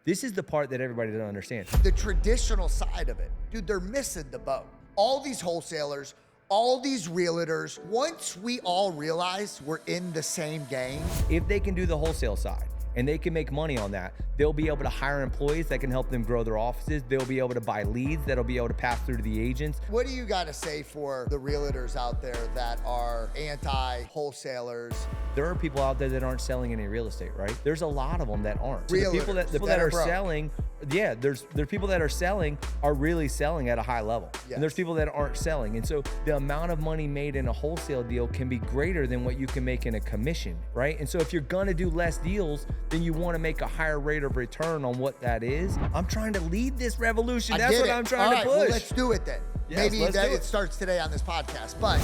this is the part that everybody doesn't understand. The traditional side of it, dude, they're missing the boat. All these wholesalers, all these realtors, once we all realize we're in the same game. If they can do the wholesale side and they can make money on that, they'll be able to hire employees that can help them grow their offices. They'll be able to buy leads that'll be able to pass through to the agents. What do you got to say for the realtors out there that are anti-wholesalers? There are people out there that aren't selling any real estate, right? There's a lot of them that aren't. So the people that are selling, yeah, there's people that are selling are really selling at a high level. Yes. And there's people that aren't selling. And so the amount of money made in a wholesale deal can be greater than what you can make in a commission, right? And so if you're gonna do less deals, then you wanna make a higher rate of return on what that is. I'm trying to lead this revolution. That's what I'm trying to push. Well, let's do it then. Yes, maybe it starts today on this podcast, but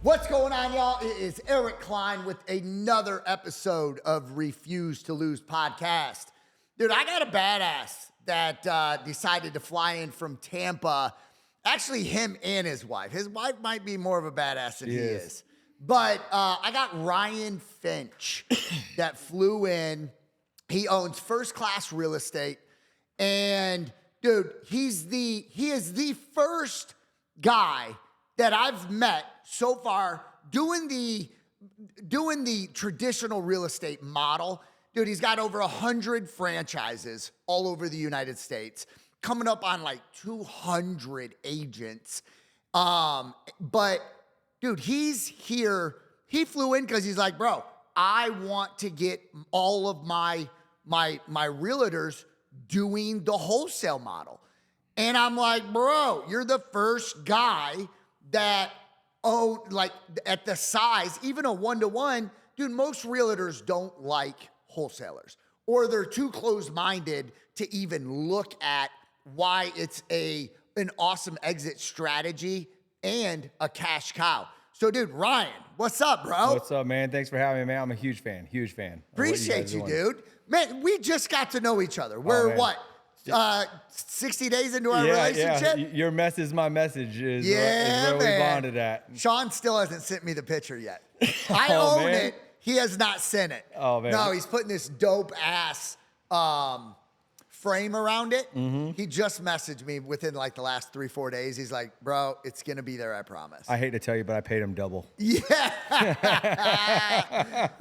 what's going on, y'all? It is Eric Cline with another episode of Refuse to Lose podcast. Dude, I got a badass that decided to fly in from Tampa. Actually, him and his wife. His wife might be more of a badass than he is. But I got Ryan Finch that flew in. He owns First Class Real Estate. And dude, he is the first guy that I've met so far doing the traditional real estate model. Dude, he's got over 100 franchises all over the United States, coming up on like 200 agents. But dude, he's here. He flew in because he's like, bro, I want to get all of my realtors doing the wholesale model. And I'm like, bro, you're the first guy that like at the size, even a 1-to-1, dude, most realtors don't like wholesalers, or they're too close-minded to even look at why it's an awesome exit strategy and a cash cow. So, dude, Ryan, what's up, bro? What's up, man? Thanks for having me, man. I'm a huge fan. Appreciate you, dude. Man, we just got to know each other. We're 60 days into our relationship? Yeah. Your message is my message is where we bonded at. Sean still hasn't sent me the picture yet. I own it. He has not sent it. Oh, man. No, he's putting this dope ass frame around it. Mm-hmm. He just messaged me within like the last 3-4 days. He's like, bro, it's going to be there, I promise. I hate to tell you, but I paid him double. Yeah.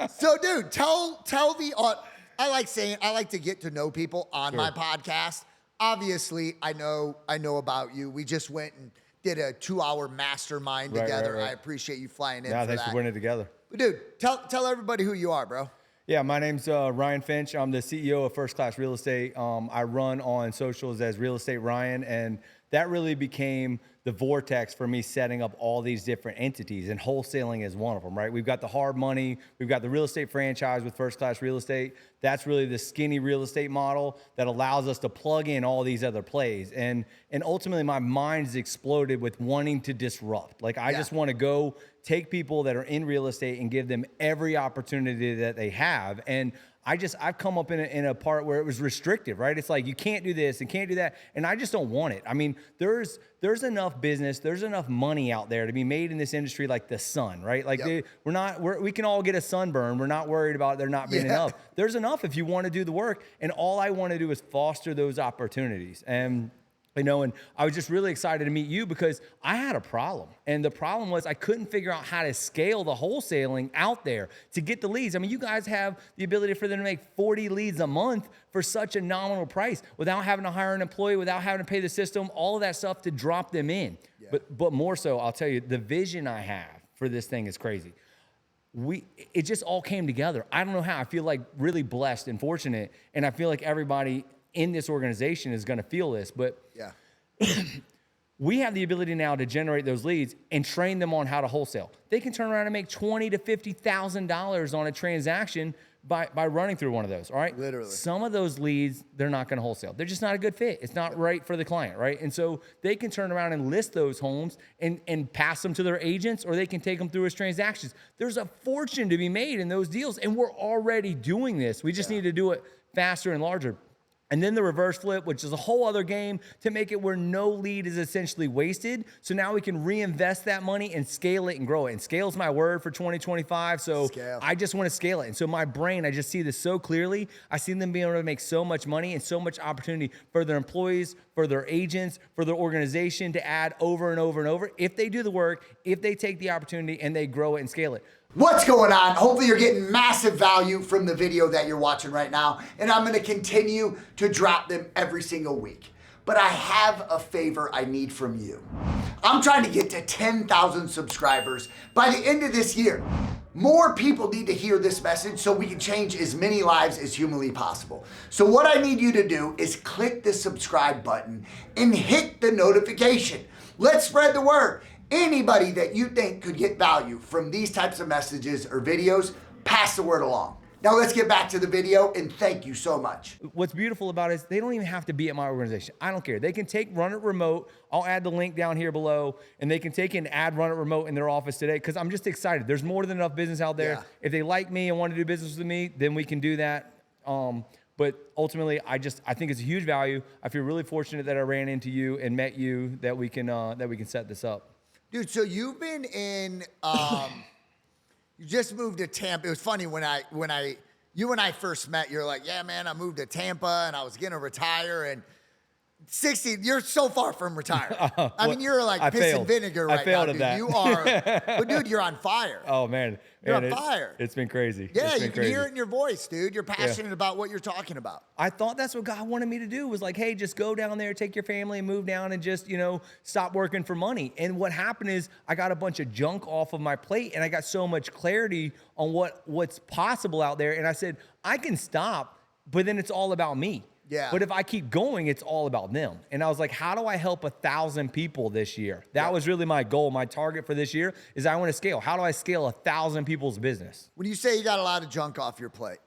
So, dude, tell the... I like to get to know people on my podcast. Obviously, I know about you. We just went and did a 2-hour mastermind together. Right. I appreciate you flying in for that. Thanks for putting it together. But dude, tell everybody who you are, bro. Yeah, my name's Ryan Finch. I'm the CEO of First Class Real Estate. I run on socials as Real Estate Ryan, and that really became the vortex for me setting up all these different entities, and wholesaling is one of them, right? We've got the hard money. We've got the real estate franchise with First Class Real Estate. That's really the skinny real estate model that allows us to plug in all these other plays. And ultimately, my mind's exploded with wanting to disrupt. Like, I just want to go take people that are in real estate and give them every opportunity that they have. And I've come up in a part where it was restrictive, right? It's like, you can't do this and can't do that. And I just don't want it. I mean, there's enough business, there's enough money out there to be made in this industry like the sun, right? Like we can all get a sunburn. We're not worried about there not being enough. There's enough if you want to do the work. And all I want to do is foster those opportunities. And I was just really excited to meet you because I had a problem. And the problem was I couldn't figure out how to scale the wholesaling out there to get the leads. I mean, you guys have the ability for them to make 40 leads a month for such a nominal price without having to hire an employee, without having to pay the system, all of that stuff to drop them in. Yeah. But more so, I'll tell you, the vision I have for this thing is crazy. It just all came together. I don't know how. I feel like really blessed and fortunate. And I feel like everybody in this organization is going to feel this, but we have the ability now to generate those leads and train them on how to wholesale. They can turn around and make $20,000 to $50,000 on a transaction by running through one of those. All right. Literally. Some of those leads, they're not going to wholesale. They're just not a good fit. It's not right for the client. Right. And so they can turn around and list those homes and pass them to their agents, or they can take them through as transactions. There's a fortune to be made in those deals. And we're already doing this. We just need to do it faster and larger. And then the reverse flip, which is a whole other game to make it where no lead is essentially wasted. So now we can reinvest that money and scale it and grow it. And scale's my word for 2025. So Scale. I just want to scale it. And so my brain, I just see this so clearly. I see them being able to make so much money and so much opportunity for their employees, for their agents, for their organization to add over and over and over. If they do the work, if they take the opportunity and they grow it and scale it. What's going on? Hopefully you're getting massive value from the video that you're watching right now, and I'm going to continue to drop them every single week. But I have a favor I need from you. I'm trying to get to 10,000 subscribers by the end of this year. More people need to hear this message so we can change as many lives as humanly possible. So what I need you to do is click the subscribe button and hit the notification. Let's spread the word. Anybody that you think could get value from these types of messages or videos, pass the word along. Now let's get back to the video, and thank you so much. What's beautiful about it is they don't even have to be at my organization. I don't care. They can run it remote. I'll add the link down here below, and they can take and run it remote in their office today because I'm just excited. There's more than enough business out there. Yeah. If they like me and want to do business with me, then we can do that. But ultimately, I think it's a huge value. I feel really fortunate that I ran into you and met you, that we can set this up. Dude, so you've been in, you just moved to Tampa. It was funny when you and I first met, you're like, yeah, man, I moved to Tampa and I was going to retire, and 60, you're so far from retiring. I mean, you're like piss and vinegar right now, dude. You are, but dude, you're on fire. Oh man, you're on fire. It's been crazy. Yeah, you can hear it in your voice, dude. You're passionate about what you're talking about. I thought that's what God wanted me to do, was like, hey, just go down there, take your family and move down and just, stop working for money. And what happened is I got a bunch of junk off of my plate, and I got so much clarity on what's possible out there. And I said, I can stop, but then it's all about me. Yeah. But if I keep going, it's all about them. And I was like, how do I help 1,000 people this year? That was really my goal. My target for this year is I want to scale. How do I scale 1,000 people's business? When you say you got a lot of junk off your plate,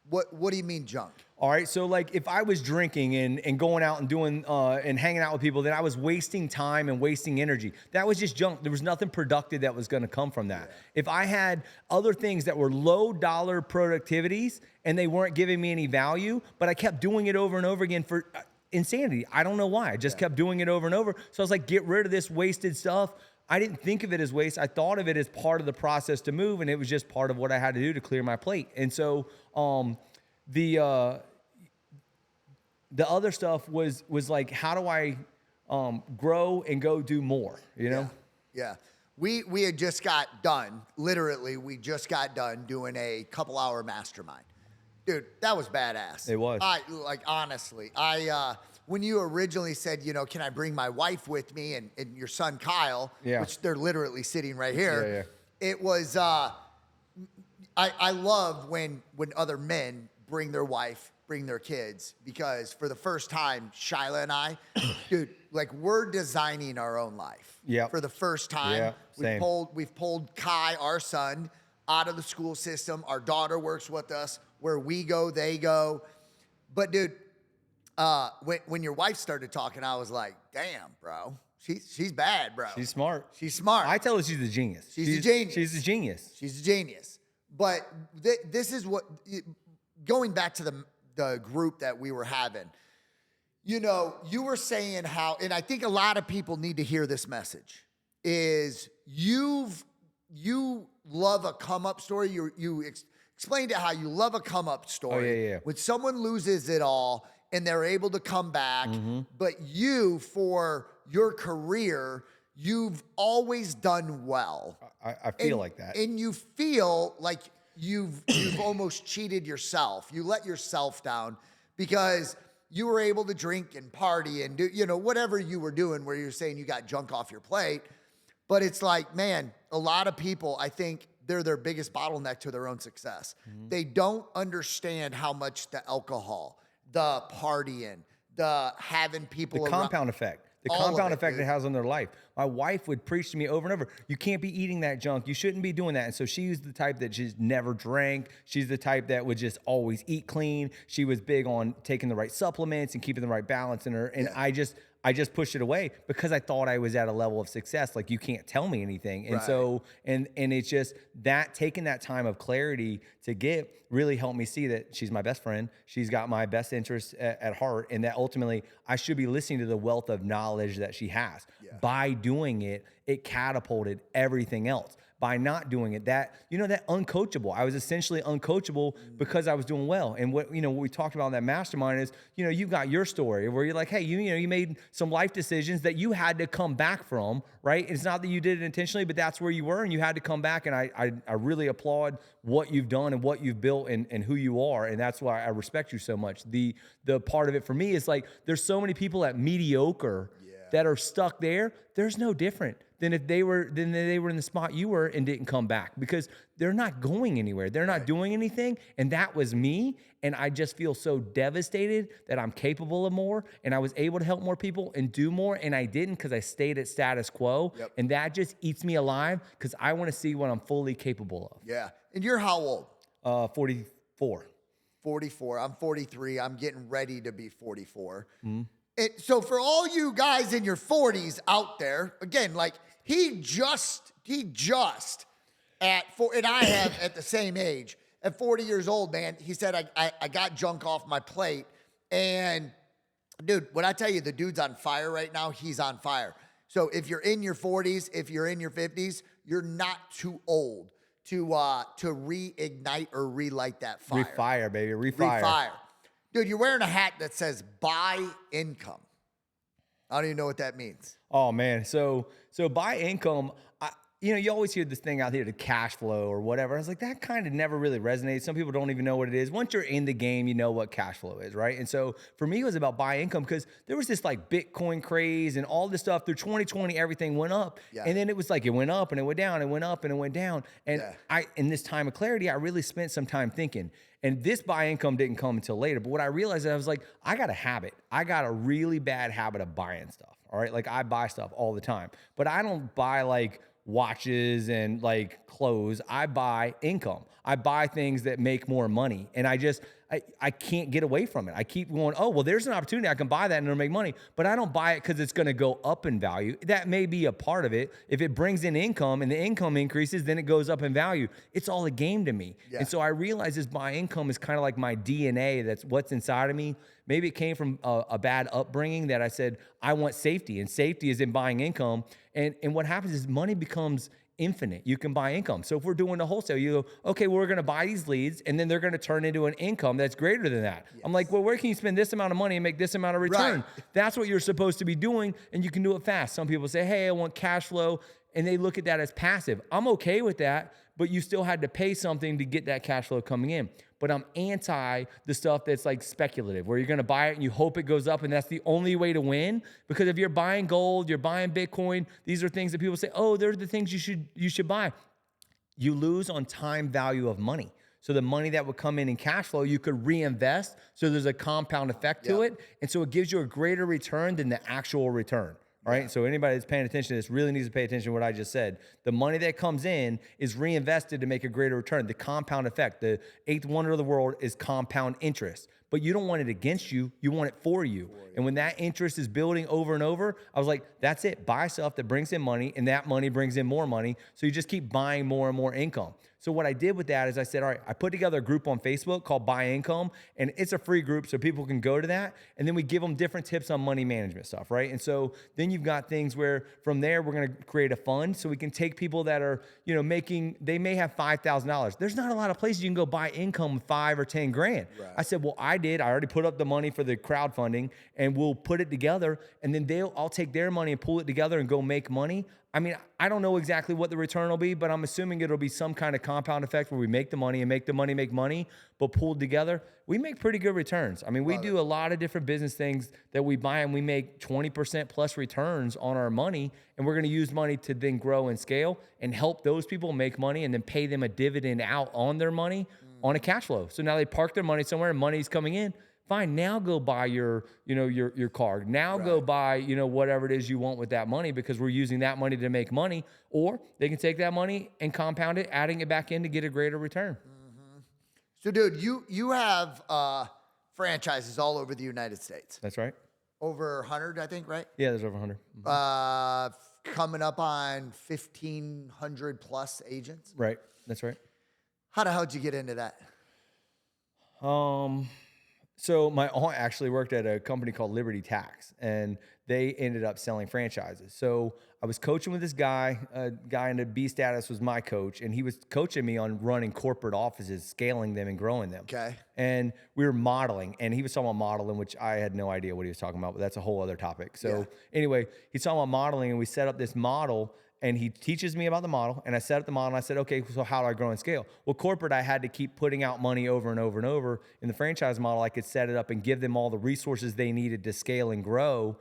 what do you mean junk? All right, so like if I was drinking and going out and doing and hanging out with people, then I was wasting time and wasting energy. That was just junk. There was nothing productive that was going to come from that. If I had other things that were low dollar productivities and they weren't giving me any value, but I kept doing it over and over again for insanity. I don't know why. I just kept doing it over and over. So I was like, get rid of this wasted stuff. I didn't think of it as waste. I thought of it as part of the process to move, and it was just part of what I had to do to clear my plate. And so the other stuff was like, how do I grow and go do more, Yeah. We had just got done, literally, we just got done doing a couple-hour mastermind. Dude, that was badass. It was. Honestly, when you originally said, can I bring my wife with me and your son Kyle, which they're literally sitting right here, it was, I love when other men bring their wife, bring their kids, because for the first time, Shyla and I, dude, like we're designing our own life. Yeah. For the first time, we've pulled Kai, our son, out of the school system. Our daughter works with us. Where we go, they go. But dude, when your wife started talking, I was like, damn, bro. She's bad, bro. She's smart. She's smart. I tell her she's a genius. She's a genius. She's a genius. She's a genius. But this is what, going back to the group that we were having, you were saying how, and I think a lot of people need to hear this message, is you love a come-up story. You explained it how you love a come-up story. Oh, yeah. When someone loses it all and they're able to come back, but you, for your career, you've always done well. I feel like that. And you feel like you've almost cheated yourself. You let yourself down because you were able to drink and party and do, whatever you were doing where you're saying you got junk off your plate. But it's like, man, a lot of people, I think they're their biggest bottleneck to their own success. They don't understand how much the alcohol, the partying, the having people the compound effect. The compound effect it has on their life. My wife would preach to me over and over, you can't be eating that junk. You shouldn't be doing that. And so she's the type that just never drank. She's the type that would just always eat clean. She was big on taking the right supplements and keeping the right balance in her. And I just pushed it away because I thought I was at a level of success. Like, you can't tell me anything. And Right. so, and it's just that taking that time of clarity to get really helped me see that she's my best friend. She's got my best interests at heart. And that ultimately I should be listening to the wealth of knowledge that she has. By doing it, it catapulted everything else. By not doing it, that uncoachable. I was essentially uncoachable because I was doing well. And what we talked about in that mastermind is, you've got your story where you're like, hey, you made some life decisions that you had to come back from, right? It's not that you did it intentionally, but that's where you were and you had to come back. And I really applaud what you've done and what you've built and who you are. And that's why I respect you so much. The part of it for me is like, there's so many people at mediocre that are stuck there. There's no different than if they were in the spot you were and didn't come back, because they're not going anywhere. They're not doing anything. And that was me. And I just feel so devastated that I'm capable of more and I was able to help more people and do more. And I didn't because I stayed at status quo. And that just eats me alive because I want to see what I'm fully capable of. Yeah. And you're how old? 44. 44. I'm 43. I'm getting ready to be 44. So for all you guys in your 40s out there, again, like he just at and I have at the same age, at 40 years old, man, he said, I got junk off my plate. And dude, when I tell you the dude's on fire right now, he's on fire. So if you're in your 40s, if you're in your 50s, you're not too old to reignite or relight that fire. Refire, baby. Refire. Dude, you're wearing a hat that says buy income. I don't even know what that means. Oh man. So buy income, you always hear this thing out here, the cash flow or whatever. I was like, that kind of never really resonates. Some people don't even know what it is. Once you're in the game, you know what cash flow is, right? And so for me, it was about buy income because there was this like Bitcoin craze and all this stuff through 2020, everything went up. And then it was like, it went up and it went down, it went up and it went down. And in this time of clarity, I really spent some time thinking. And this buy income didn't come until later. But what I realized, I was like, I got a habit. I got a really bad habit of buying stuff. All right. Like I buy stuff all the time, but I don't buy like watches and like clothes. I buy income. I buy things that make more money. And I can't get away from it. I keep going, oh, well, there's an opportunity. I can buy that and it'll make money, but I don't buy it because it's going to go up in value. That may be a part of it. If it brings in income and the income increases, then it goes up in value. It's all a game to me. And so I realize this buy income is kind of like my DNA. That's what's inside of me. Maybe it came from a bad upbringing that I said, I want safety, and safety is in buying income. And what happens is money becomes infinite. You can buy income. So if we're doing the wholesale, you go, okay, well, we're going to buy these leads and then they're going to turn into an income that's greater than that. I'm like, well, where can you spend this amount of money and make this amount of return? That's what you're supposed to be doing. And you can do it fast. Some people say, hey, I want cash flow. And they look at that as passive. I'm okay with that, but you still had to pay something to get that cash flow coming in. But I'm anti the stuff that's like speculative, where you're going to buy it and you hope it goes up and that's the only way to win. Because if you're buying gold, you're buying Bitcoin, these are things that people say, oh, they're the things you should buy. You lose on time value of money. So the money that would come in cash flow, you could reinvest. So there's a compound effect to it. And so it gives you a greater return than the actual return. All right. So anybody that's paying attention to this really needs to pay attention to what I just said. The money that comes in is reinvested to make a greater return. The compound effect, the eighth wonder of the world is compound interest. But you don't want it against you. You want it for you. And when that interest is building over and over, I was like, that's it. Buy stuff that brings in money, and that money brings in more money. So you just keep buying more and more income. So what I did with that is I said, all right, I put together a group on Facebook called Buy Income, and it's a free group so people can go to that. And then we give them different tips on money management stuff, right? And so then you've got things where from there, we're going to create a fund so we can take people that are, they may have $5,000. There's not a lot of places you can go buy income with 5 or 10 grand. I said, well, I already put up the money for the crowdfunding and we'll put it together and then I'll take their money and pull it together and go make money. I mean, I don't know exactly what the return will be, but I'm assuming it'll be some kind of compound effect where we make the money and make the money make money, but pulled together, we make pretty good returns. I mean, we do a lot of different business things that we buy and we make 20% plus returns on our money. And we're going to use money to then grow and scale and help those people make money and then pay them a dividend out on their money on a cash flow. So now they park their money somewhere and money's coming in. Fine, now go buy your car. Now go buy, whatever it is you want with that money because we're using that money to make money. Or they can take that money and compound it, adding it back in to get a greater return. So, dude, you have franchises all over the United States. That's right. over 100, I think, right? Yeah, there's over 100. Coming up on 1,500 plus agents. Right. That's right. How the hell did you get into that? So my aunt actually worked at a company called Liberty Tax, and they ended up selling franchises. So I was coaching with this guy. A guy in the B status was my coach, and he was coaching me on running corporate offices, scaling them and growing them. Okay. And we were modeling, and he was talking about modeling, which I had no idea what he was talking about, but that's a whole other topic. So anyway, he's talking about modeling, and we set up this model. And he teaches me about the model, and I set up the model, and I said, okay, so how do I grow and scale? Well, corporate, I had to keep putting out money over and over and over. In the franchise model, I could set it up and give them all the resources they needed to scale and grow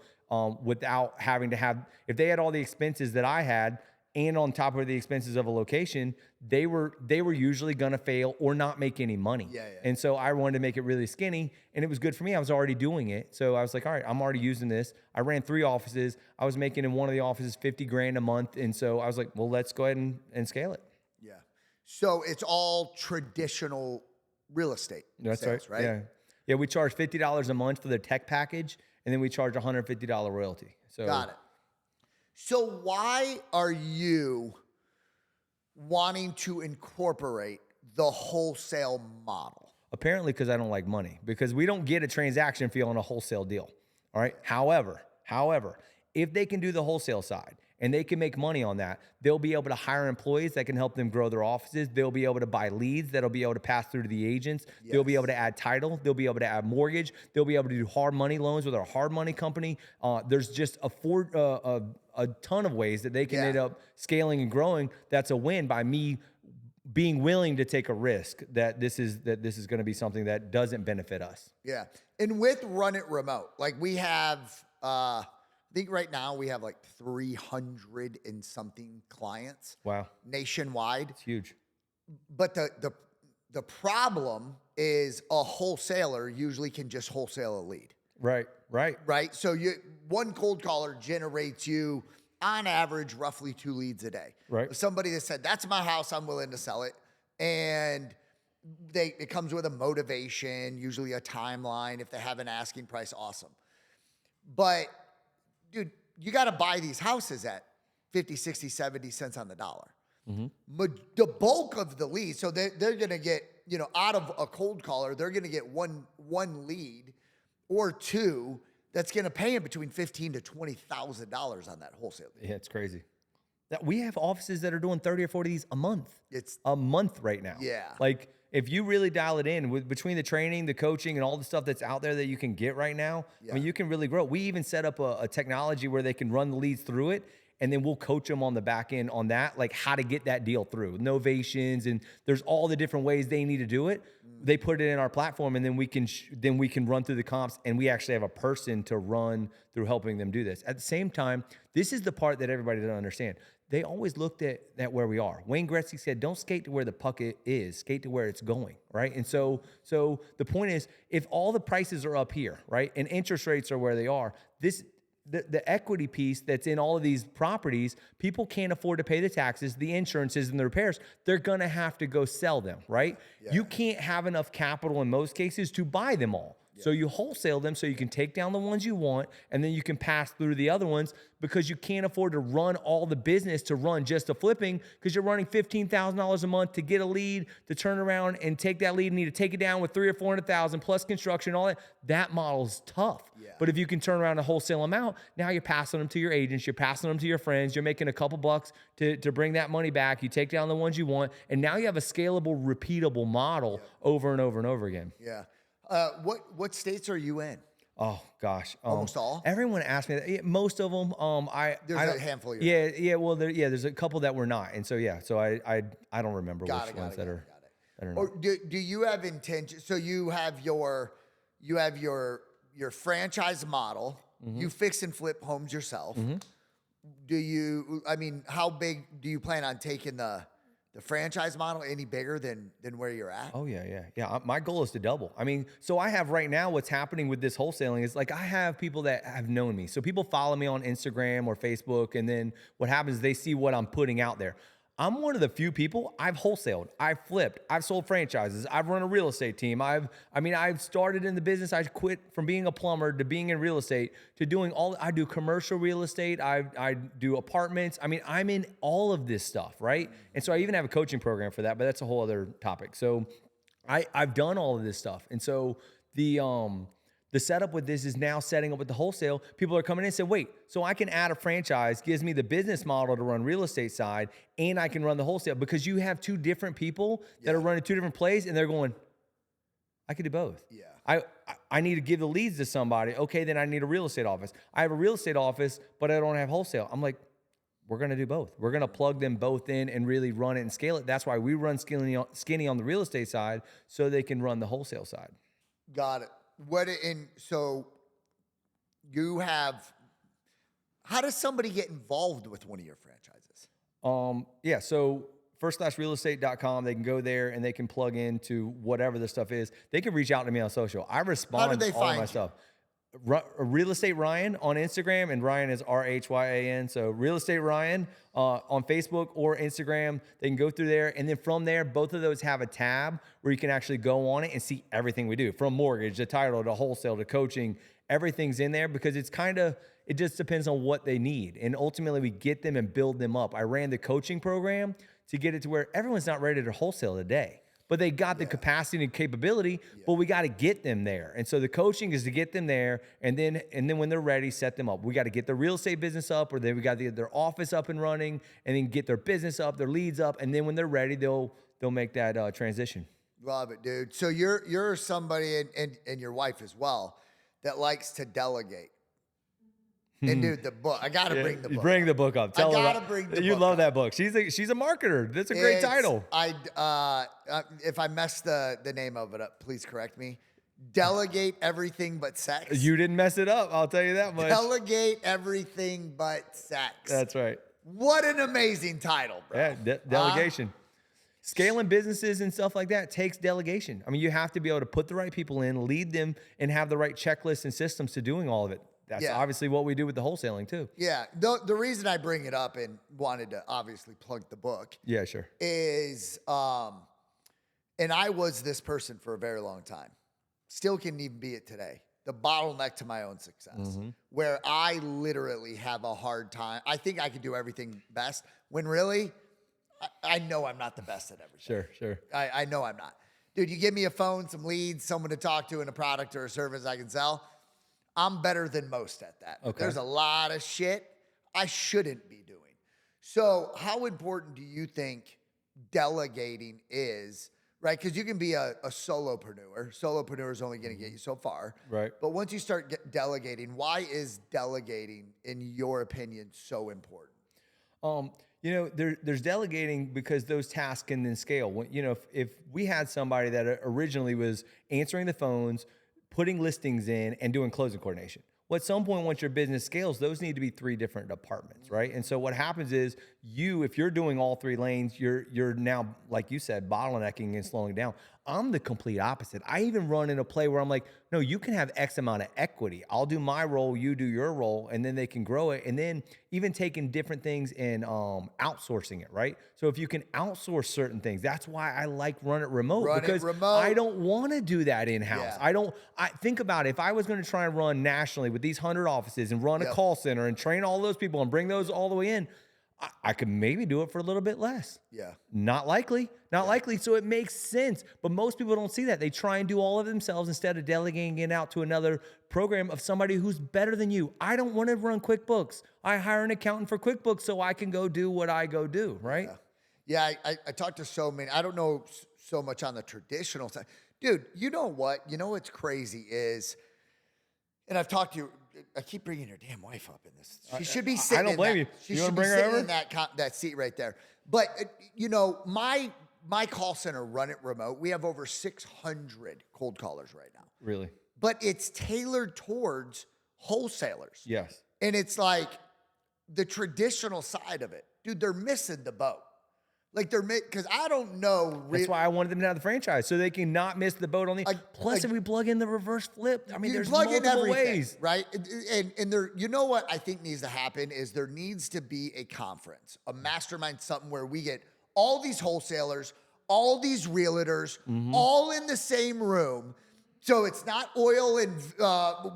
without having to have, if they had all the expenses that I had, and on top of the expenses of a location, they were usually gonna fail or not make any money. And so I wanted to make it really skinny, and it was good for me. I was already doing it. So I was like, all right, I'm already using this. I ran 3 offices. I was making in one of the offices 50 grand a month. And so I was like, well, let's go ahead and scale it. Yeah. So it's all traditional real estate. That's sales, right? Yeah. Yeah, we charge $50 a month for the tech package, and then we charge $150 royalty. So Got it. So why are you wanting to incorporate the wholesale model? apparently because I don't like money, because we don't get a transaction fee on a wholesale deal. All right. However, if they can do the wholesale side and they can make money on that, they'll be able to hire employees that can help them grow their offices. They'll be able to buy leads that'll be able to pass through to the agents. Yes. They'll be able to add title. They'll be able to add mortgage. They'll be able to do hard money loans with our hard money company. There's just a ton of ways that they can end up scaling and growing. That's a win by me being willing to take a risk that this is going to be something that doesn't benefit us. Yeah. And with Run It Remote, like we have, I think right now we have like 300 and something clients. Wow. Nationwide. It's huge. But the problem is a wholesaler usually can just wholesale a lead. Right. So one cold caller generates you on average roughly 2 leads a day. Right. Somebody that said, that's my house, I'm willing to sell it. And it comes with a motivation, usually a timeline. If they have an asking price, awesome. But dude, you got to buy these houses at 50, 60, 70 cents on the dollar. Mm-hmm. The bulk of the leads, so they're going to get, out of a cold caller, they're going to get one lead or two that's going to pay them between $15,000 to $20,000 on that wholesale deal. Yeah, it's crazy. We have offices that are doing 30 or 40 of these a month. It's a month right now. Yeah. Like if you really dial it in between the training, the coaching, and all the stuff that's out there that you can get right now, I mean, you can really grow. We even set up a technology where they can run the leads through it, and then we'll coach them on the back end on that, like how to get that deal through. Novations, and there's all the different ways they need to do it. They put it in our platform, and then we can run through the comps, and we actually have a person to run through helping them do this. At the same time, this is the part that everybody doesn't understand. They always looked at where we are. Wayne Gretzky said, don't skate to where the puck is, skate to where it's going, right? And so the point is, if all the prices are up here, right, and interest rates are where they are, the equity piece that's in all of these properties, people can't afford to pay the taxes, the insurances, and the repairs. They're going to have to go sell them, right? Yeah. You can't have enough capital in most cases to buy them all. Yeah. So you wholesale them so you can take down the ones you want, and then you can pass through the other ones, because you can't afford to run all the business to run just a flipping, because you're running $15,000 a month to get a lead, to turn around and take that lead and need to take it down with $300,000 or $400,000 plus construction, all that. That model's tough. Yeah. But if you can turn around and wholesale them out, now you're passing them to your agents, you're passing them to your friends, you're making a couple bucks to bring that money back. You take down the ones you want, and now you have a scalable, repeatable model over and over and over again. Yeah. What states are you in? Oh gosh, almost all. Everyone asked me that. Yeah, most of them. There's a handful. Yeah. Well, there's a couple that were not, and so I don't remember which ones that are. I don't know. Or do you have intention? So you have your franchise model. Mm-hmm. You fix and flip homes yourself. Mm-hmm. How big do you plan on taking the franchise model any bigger than where you're at? Oh, yeah. My goal is to double. So I have right now, what's happening with this wholesaling is, like, I have people that have known me. So people follow me on Instagram or Facebook, and then what happens is they see what I'm putting out there. I'm one of the few people. I've wholesaled, I've flipped, I've sold franchises, I've run a real estate team. I've started in the business. I quit from being a plumber to being in real estate to doing I do commercial real estate. I do apartments. I mean, I'm in all of this stuff, right? And so I even have a coaching program for that, but that's a whole other topic. So I've done all of this stuff. And so the setup with this is now setting up with the wholesale. People are coming in and say, wait, so I can add a franchise, gives me the business model to run real estate side, and I can run the wholesale, because you have two different people that are running two different plays, and they're going, I could do both. Yeah. I need to give the leads to somebody. Okay, then I need a real estate office. I have a real estate office, but I don't have wholesale. I'm like, we're going to do both. We're going to plug them both in and really run it and scale it. That's why we run skinny on the real estate side, so they can run the wholesale side. Got it. So you have, how does somebody get involved with one of your franchises? Yeah, so firstclassrealestate.com, they can go there and they can plug into whatever the stuff is. They can reach out to me on social. I respond How do they to all find my you? stuff. Real Estate Rhyan on Instagram, and Ryan is Rhyan. So Real Estate Rhyan on Facebook or Instagram. They can go through there, and then from there, both of those have a tab where you can actually go on it and see everything we do, from mortgage to title to wholesale to coaching. Everything's in there, because it just depends on what they need, and ultimately we get them and build them up. I ran the coaching program to get it to where everyone's not ready to wholesale today, but they got the capacity and capability, but we got to get them there. And so the coaching is to get them there, and then when they're ready, set them up. We got to get their real estate business up, or then we got to get their office up and running, and then get their business up, their leads up, and then when they're ready, they'll make that transition. Love it, dude. So you're somebody, and your wife as well, that likes to delegate. And dude, the book, I got to bring the book. Bring the book up. Tell I her gotta bring the you book love up. that book. She's a marketer. That's a great title. If I messed the name of it up, please correct me. Delegate everything but sex. You didn't mess it up. I'll tell you that much. Delegate everything but sex. That's right. What an amazing title, bro. Yeah, delegation. Scaling businesses and stuff like that takes delegation. I mean, you have to be able to put the right people in, lead them, and have the right checklists and systems to doing all of it. That's obviously what we do with the wholesaling too. Yeah. The reason I bring it up and wanted to obviously plug the book. Yeah, sure. Is, and I was this person for a very long time. Still can even be it today. The bottleneck to my own success, where I literally have a hard time. I think I can do everything best, when really, I know I'm not the best at everything. Sure. I know I'm not. Dude, you give me a phone, some leads, someone to talk to, and a product or a service I can sell, I'm better than most at that. Okay. There's a lot of shit I shouldn't be doing. So how important do you think delegating is, right? Because you can be a solopreneur. Solopreneur is only going to get you so far. Right. But once you start delegating, why is delegating, in your opinion, so important? There's delegating because those tasks can then scale. If we had somebody that originally was answering the phones, putting listings in, and doing closing coordination. Well, at some point, once your business scales, those need to be 3 different departments, right? And so what happens is if you're doing all 3 lanes, you're now, like you said, bottlenecking and slowing down. I'm the complete opposite. I even run in a play where I'm like, no, you can have X amount of equity. I'll do my role, you do your role, and then they can grow it. And then even taking different things and outsourcing it, right? So if you can outsource certain things, that's why I like run it remote. Because I don't want to do that in-house. Yeah. I think about it. If I was going to try and run nationally with these 100 offices and run a call center and train all those people and bring those all the way in, I could maybe do it for a little bit less. Yeah. Not likely. So it makes sense. But most people don't see that. They try and do all of it themselves instead of delegating it out to another program of somebody who's better than you. I don't want to run QuickBooks. I hire an accountant for QuickBooks so I can go do what I go do, right? Yeah, I talked to so many. I don't know so much on the traditional side. Dude, you know what? You know what's crazy is, and I've talked to you, I keep bringing your damn wife up in this. She should be sitting. I don't blame you. She You should want to be bring her sitting over? in that seat right there. But my call center, run it remote. We have over 600 cold callers right now. Really? But it's tailored towards wholesalers. Yes. And it's like the traditional side of it. Dude, they're missing the boat. Like because I don't know. That's why I wanted them to have the franchise, so they can not miss the boat on the. Plus, like, if we plug in the reverse flip, I mean, you there's plug in multiple everything, ways, right? And there, you know what I think needs to happen is there needs to be a conference, a mastermind, something where we get all these wholesalers, all these realtors, all in the same room, so it's not oil and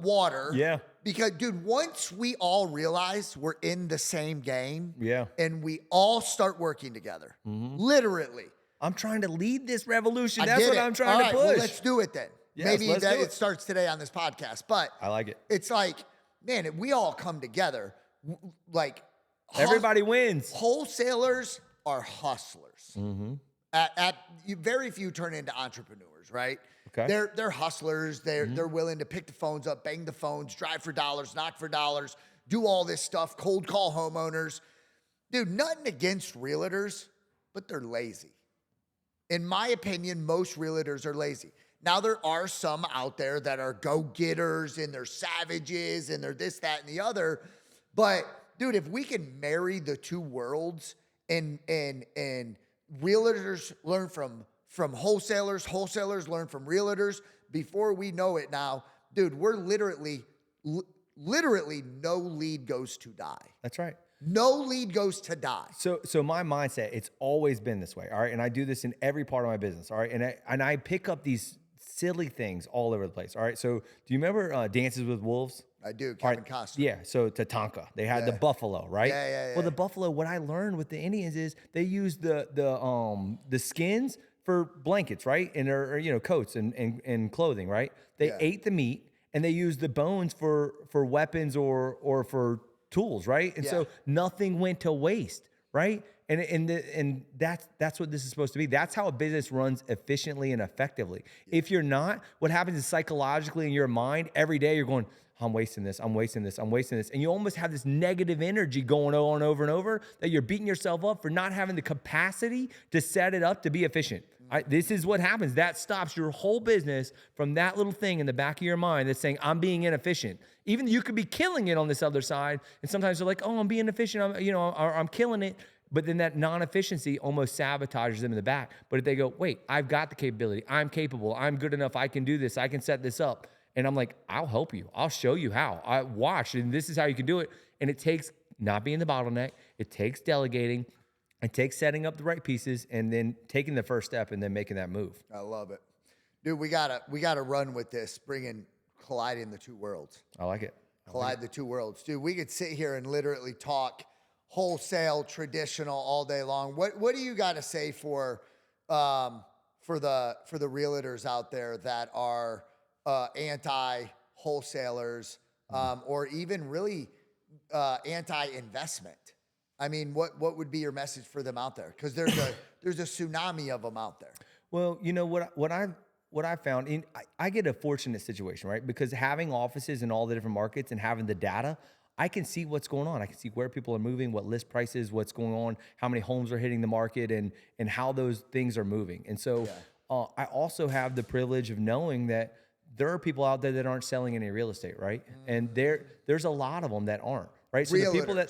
water. Yeah. Because, dude, once we all realize we're in the same game, Yeah. and we all start working together, literally. I'm trying to lead this revolution. I That's get what it. I'm trying All to right, push. well, let's do it then. Yes, Maybe let's do it it. starts today on this podcast. But I like it. It's like, man, if we all come together, like Everybody wins. Wholesalers are hustlers. Very few turn into entrepreneurs, right? Okay. They're hustlers. They're willing to pick the phones up, bang the phones, drive for dollars, knock for dollars, do all this stuff, cold call homeowners. Dude, nothing against realtors, but they're lazy. In my opinion, most realtors are lazy. Now, there are some out there that are go-getters and they're savages and they're this, that, and the other. But, dude, if we can marry the two worlds and realtors learn from wholesalers, wholesalers learn from realtors, before we know it now, dude, we're literally no lead goes to die. That's right. No lead goes to die. So my mindset, it's always been this way, all right? And I do this in every part of my business, all right? And I pick up these silly things all over the place, all right? So do you remember Dances with Wolves? I do, Kevin Costner. Yeah, so Tatanka, they had the buffalo, right? Yeah. Well, the buffalo, what I learned with the Indians is they use the skins for blankets, right? And or coats and clothing, right? They ate the meat and they used the bones for weapons or for tools, right? And so nothing went to waste, right? And that's what this is supposed to be. That's how a business runs efficiently and effectively. If you're not, what happens is psychologically in your mind, every day you're going, I'm wasting this, I'm wasting this, I'm wasting this. And you almost have this negative energy going on over and over that you're beating yourself up for not having the capacity to set it up to be efficient. This is what happens. That stops your whole business from that little thing in the back of your mind that's saying, I'm being inefficient. Even you could be killing it on this other side. And sometimes they're like, oh, I'm being efficient. I'm killing it. But then that non-efficiency almost sabotages them in the back. But if they go, wait, I've got the capability. I'm capable. I'm good enough. I can do this. I can set this up. And I'm like, I'll help you. I'll show you how. I watch, and this is how you can do it. And it takes not being the bottleneck. It takes delegating. It takes setting up the right pieces and then taking the first step and then making that move. I love it. Dude, we gotta run with this, colliding the two worlds. I like it. Collide the two worlds. Dude, we could sit here and literally talk wholesale, traditional all day long. What do you got to say for the realtors out there that are anti-wholesalers or even really anti-investment? I mean, what would be your message for them out there? Because there's a tsunami of them out there. Well, you know what I found, I get a fortunate situation, right? Because having offices in all the different markets and having the data, I can see what's going on. I can see where people are moving, what list prices, what's going on, how many homes are hitting the market, and how those things are moving. And so I also have the privilege of knowing that there are people out there that aren't selling any real estate, right? And there's a lot of them that aren't. Right. So the people that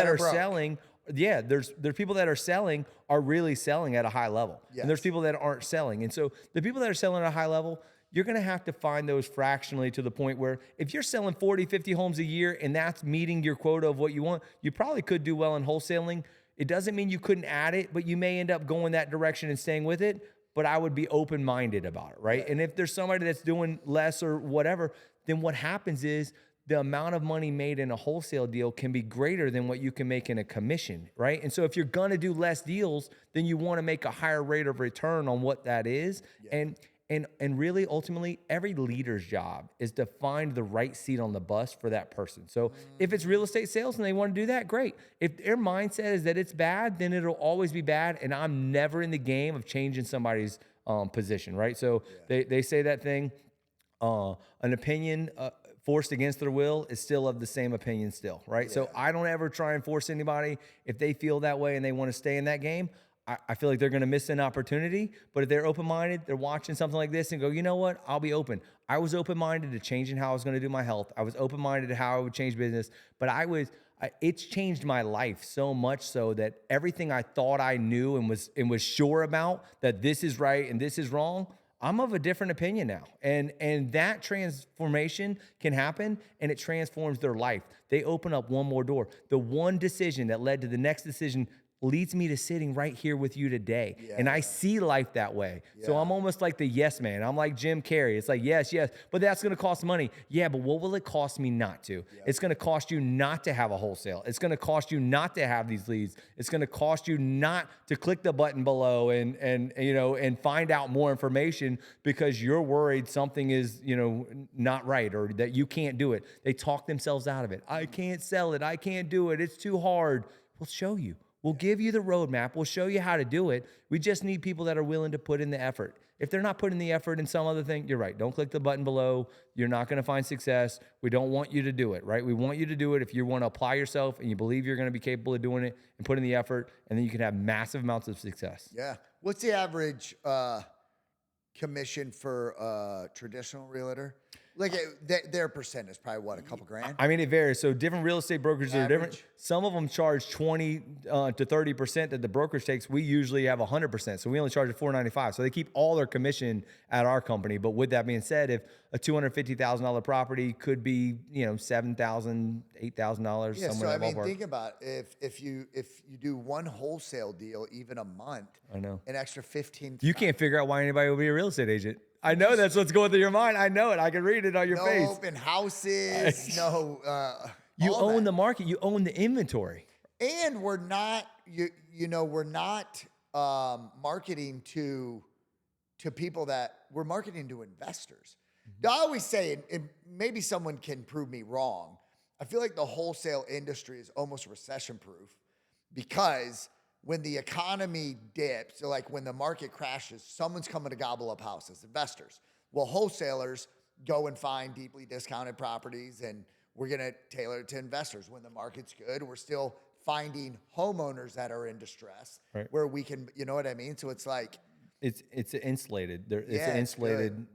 are selling, there's people that are selling are really selling at a high level. Yes. And there's people that aren't selling. And so the people that are selling at a high level, you're going to have to find those fractionally to the point where if you're selling 40, 50 homes a year and that's meeting your quota of what you want, you probably could do well in wholesaling. It doesn't mean you couldn't add it, but you may end up going that direction and staying with it. But I would be open-minded about it, right? Yeah. And if there's somebody that's doing less or whatever, then what happens is the amount of money made in a wholesale deal can be greater than what you can make in a commission, right? And so if you're gonna do less deals, then you wanna make a higher rate of return on what that is. Yeah. And really, ultimately, every leader's job is to find the right seat on the bus for that person. So if it's real estate sales and they wanna do that, great. If their mindset is that it's bad, then it'll always be bad, and I'm never in the game of changing somebody's position, right? So they say that thing, an opinion forced against their will is still of the same opinion still, right? Yeah. So I don't ever try and force anybody. If they feel that way and they want to stay in that game, I feel like they're going to miss an opportunity. But if they're open-minded, they're watching something like this and go, you know what? I'll be open. I was open-minded to changing how I was going to do my health. I was open-minded to how I would change business. But it's changed my life so much so that everything I thought I knew and was sure about, that this is right and this is wrong, I'm of a different opinion now. And that transformation can happen, and it transforms their life. They open up one more door. The one decision that led to the next decision leads me to sitting right here with you today. Yeah. And I see life that way. Yeah. So I'm almost like the yes man. I'm like Jim Carrey. It's like, yes, but that's going to cost money. Yeah, but what will it cost me not to? Yeah. It's going to cost you not to have a wholesale. It's going to cost you not to have these leads. It's going to cost you not to click the button below and find out more information because you're worried something is, not right or that you can't do it. They talk themselves out of it. I can't sell it. I can't do it. It's too hard. We'll show you. We'll give you the roadmap. We'll show you how to do it. We just need people that are willing to put in the effort. If they're not putting the effort in some other thing, you're right. Don't click the button below. You're not going to find success. We don't want you to do it, right? We want you to do it if you want to apply yourself and you believe you're going to be capable of doing it and put in the effort, and then you can have massive amounts of success. Yeah. What's the average commission for a traditional realtor? Like their percent is probably what, a couple grand? I mean, it varies. So different real estate brokers are different. Average? Some of them charge 20 to 30% that the brokerage takes. We usually have 100%. So we only charge at $495. So they keep all their commission at our company. But with that being said, if a $250,000 property could be, $7,000, $8,000, Yeah, somewhere in that ballpark. Think about if you do one wholesale deal even a month, I know. an extra 15. You can't figure out why anybody will be a real estate agent. I know that's what's going through your mind. I know it. I can read it on your face. No open houses. No. You own the market. You own the inventory. And we're not. We're not marketing to people that we're marketing to investors. I always say, and maybe someone can prove me wrong, I feel like the wholesale industry is almost recession-proof because when the economy dips, or like when the market crashes, someone's coming to gobble up houses, investors. Well, wholesalers go and find deeply discounted properties, and we're going to tailor it to investors. When the market's good, we're still finding homeowners that are in distress, right, where we can, you know what I mean? So it's like... It's insulated. It's an insulated...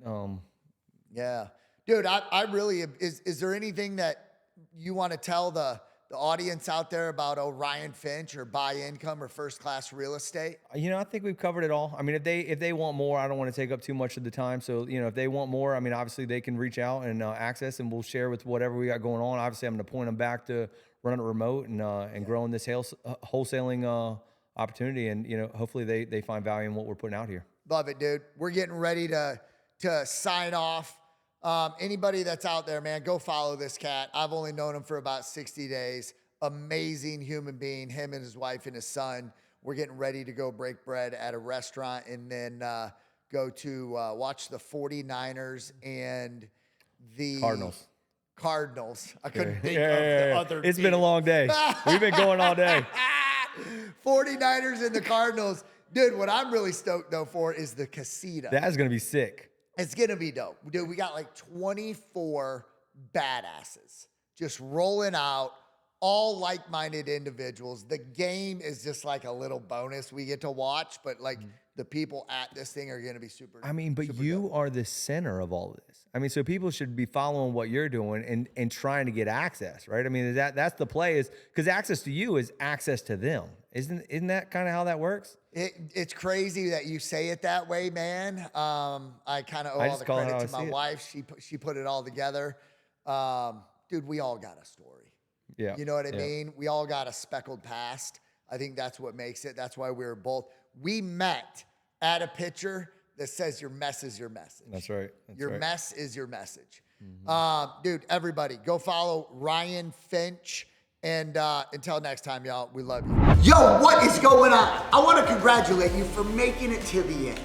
Yeah. Dude, I really... Is there anything that you want to tell the audience out there about Rhyan Finch or buy income or first class real estate? I think we've covered it all. I mean, if they want more, I don't want to take up too much of the time. So, if they want more, I mean, obviously they can reach out and access, and we'll share with whatever we got going on. Obviously, I'm going to point them back to running it remote and growing this wholesaling opportunity. And, hopefully they find value in what we're putting out here. Love it, dude. We're getting ready to sign off. Anybody that's out there, man, go follow this cat. I've only known him for about 60 days. Amazing human being, him and his wife and his son. We're getting ready to go break bread at a restaurant and then go to watch the 49ers and the Cardinals. I couldn't think of the other It's team. been a long day. We've been going all day. 49ers and the Cardinals. Dude, what I'm really stoked, though, for is the casita. That's going to be sick. It's going to be dope. Dude, we got like 24 badasses just rolling out, all like-minded individuals. The game is just like a little bonus we get to watch, but like the people at this thing are going to be super. I mean, but you are the center of all of this. I mean, so people should be following what you're doing and trying to get access, right? I mean, that's the play, is because access to you is access to them. Isn't that kind of how that works? It's crazy that you say it that way, man. I kind of owe all the credit to my wife. She put it all together. Dude, we all got a story. Yeah. You know what I mean? We all got a speckled past. I think that's what makes it. That's why we met at a picture that says your mess is your message. That's right. Your mess is your message. Dude, everybody, go follow Rhyan Finch. And until next time, y'all, we love you. Yo, what is going on? I want to congratulate you for making it to the end.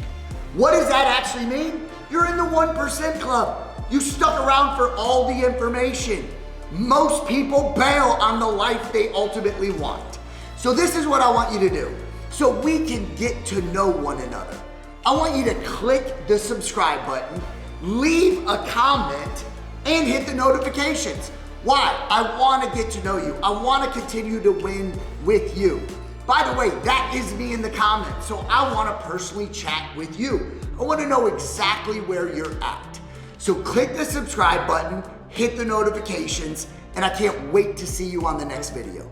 What does that actually mean? You're in the 1% club. You stuck around for all the information. Most people bail on the life they ultimately want. So this is what I want you to do. So we can get to know one another. I want you to click the subscribe button, leave a comment, and hit the notifications. Why? I want to get to know you. I want to continue to win with you. By the way, that is me in the comments, so I wanna personally chat with you. I wanna know exactly where you're at. So click the subscribe button, hit the notifications, and I can't wait to see you on the next video.